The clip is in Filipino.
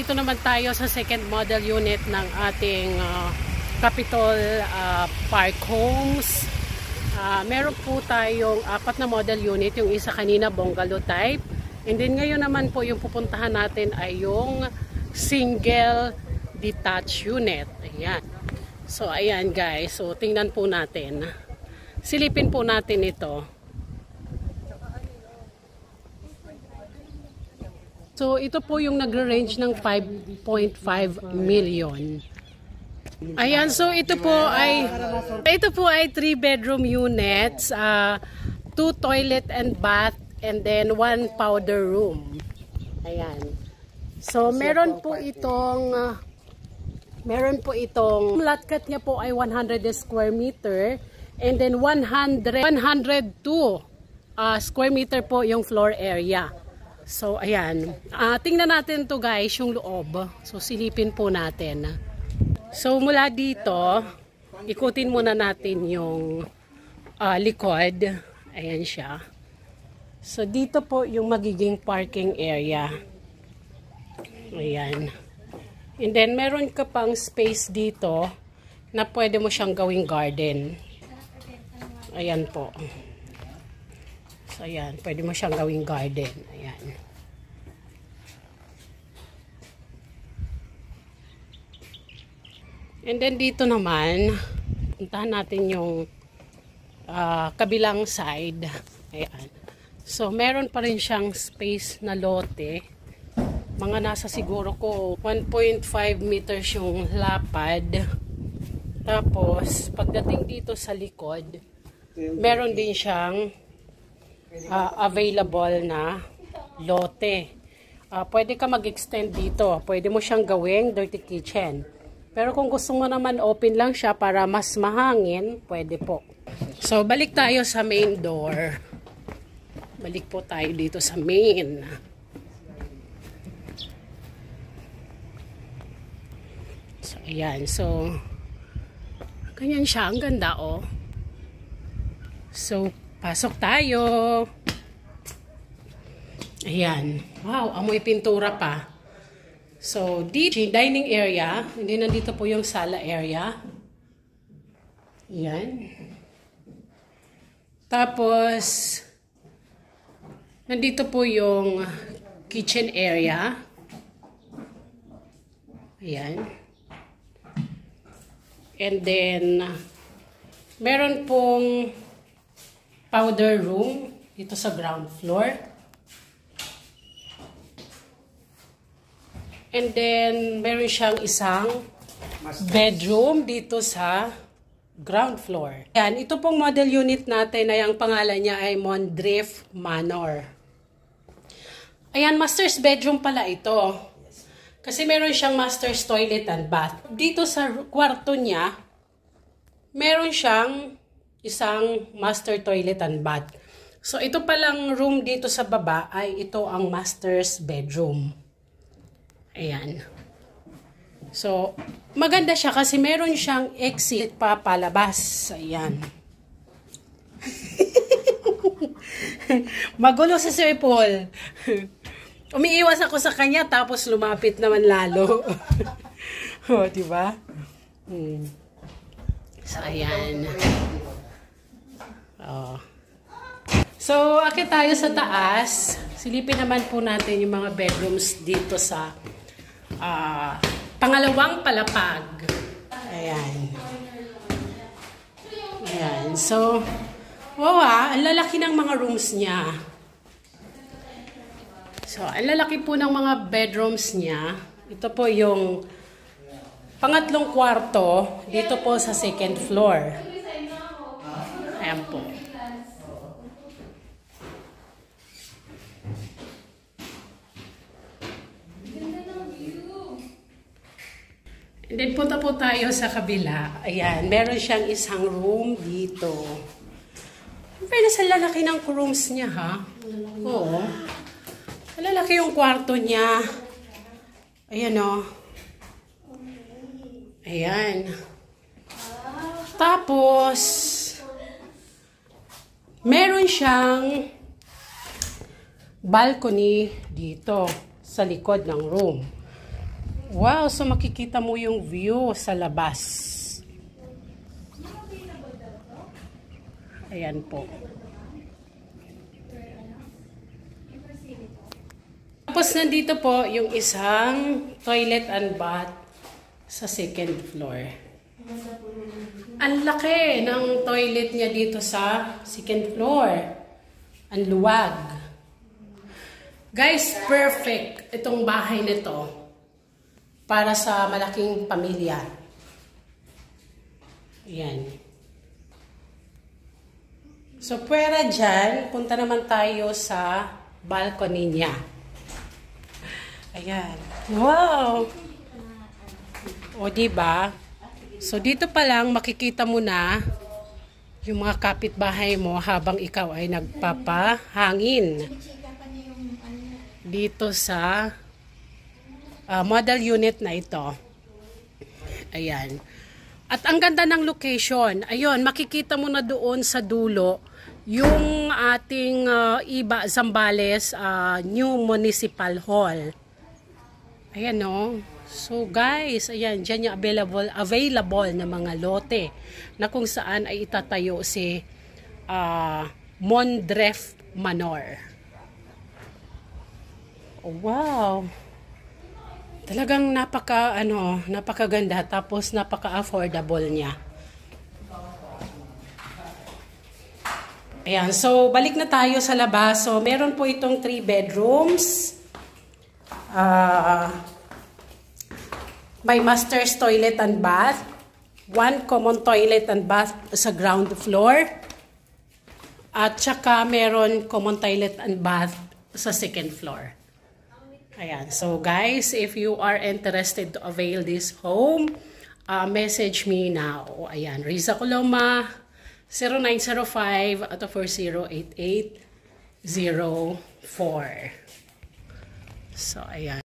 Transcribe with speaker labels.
Speaker 1: nandito naman tayo sa second model unit ng ating Capitol Park Homes. Meron po tayong 4 na model unit. Yung isa kanina bungalow type. And then ngayon naman po yung pupuntahan natin ay yung single detached unit. Ayan. So ayan guys. So tingnan po natin. Silipin po natin ito. So ito po yung nagre-range ng 5.5 million. Ayan, so ito po ay 3 bedroom units, 2 toilet and bath, and then 1 powder room. Ayan. So meron po itong lot cut niya po ay 100 square meter, and then 102 square meter po yung floor area. So ayan. Tingnan natin to guys yung loob. So silipin po natin. So mula dito, ikutin muna natin yung likod. Ayan siya. So dito po yung magiging parking area. Ayan. And then meron ka pang space dito na pwede mo siyang gawing garden. Ayan po. So ayan, pwede mo siyang gawing garden. Ayan. And then dito naman, puntahan natin yung kabilang side. Ayan. So, meron pa rin siyang space na lote. Mga nasa siguro ko 1.5 meters yung lapad. Tapos, pagdating dito sa likod, meron din siyang available na lote. Pwede ka mag-extend dito. Pwede mo siyang gawing dirty kitchen. Pero kung gusto mo naman open lang siya para mas mahangin, pwede po. So, balik tayo sa main door. Balik po tayo dito sa main. So, ayan. So, ganyan siya. Ang ganda, oh. So, pasok tayo. Ayan. Wow, amoy pintura pa. So, dito, dining area. Hindi, nandito po yung sala area. Ayan. Tapos, nandito po yung kitchen area. Ayan. And then, meron pong powder room dito sa ground floor. And then, meron siyang isang bedroom dito sa ground floor. Ayan, ito pong model unit natin ay ang pangalan niya ay Mondrift Manor. Ayan, master's bedroom pala ito. Kasi meron siyang master's toilet and bath. Dito sa kwarto niya, meron siyang isang master toilet and bath. So, ito palang room dito sa baba ay ito ang master's bedroom. Ayan. So, maganda siya kasi meron siyang exit pa palabas. Ayan. Magulo si Sir Paul. Umiiwas ako sa kanya tapos lumapit naman lalo. O, diba? So, ayan. Oh. So, akit tayo sa taas. Silipin naman po natin yung mga bedrooms dito sa pangalawang palapag. Ayan. Ayan. So, wow, ang lalaki ng mga rooms niya. So, ang lalaki po ng mga bedrooms niya. Ito po yung pangatlong kwarto dito po sa second floor. Ayan po. And then punta po tayo sa kabila. Ayan, meron siyang isang room dito. Pero sa lalaki ng rooms niya, ha? Oo. Lalaki yung kwarto niya. Ayan, o. Ayan. Tapos, meron siyang balcony dito sa likod ng room. Wow, so makikita mo yung view sa labas. Ayan po. Tapos nandito po yung isang toilet and bath sa second floor. Ang laki ng toilet niya dito sa second floor. Ang luwag. Guys, perfect itong bahay nito para sa malaking pamilya. Ayan. So, pwera dyan, punta naman tayo sa balcony niya. Ayan. Wow! O, diba? So, dito pa lang makikita mo na yung mga kapitbahay mo habang ikaw ay nagpapahangin. Dito sa model unit na ito. Ayan. At ang ganda ng location. Ayun, makikita mo na doon sa dulo yung ating Iba Zambales New Municipal Hall. Ayan, no? So guys, ayan, dyan yung available na mga lote na kung saan ay itatayo si Mondref Manor. Oh, wow! Talagang napakaganda tapos napaka-affordable niya. Ayan, so balik na tayo sa labas. So meron po itong 3 bedrooms. May master's toilet and bath. 1 common toilet and bath sa ground floor. At saka meron common toilet and bath sa second floor. Ayan. So guys, if you are interested to avail this home, message me now. Ayan. Riza Coloma, 0905-408804. So, ayan.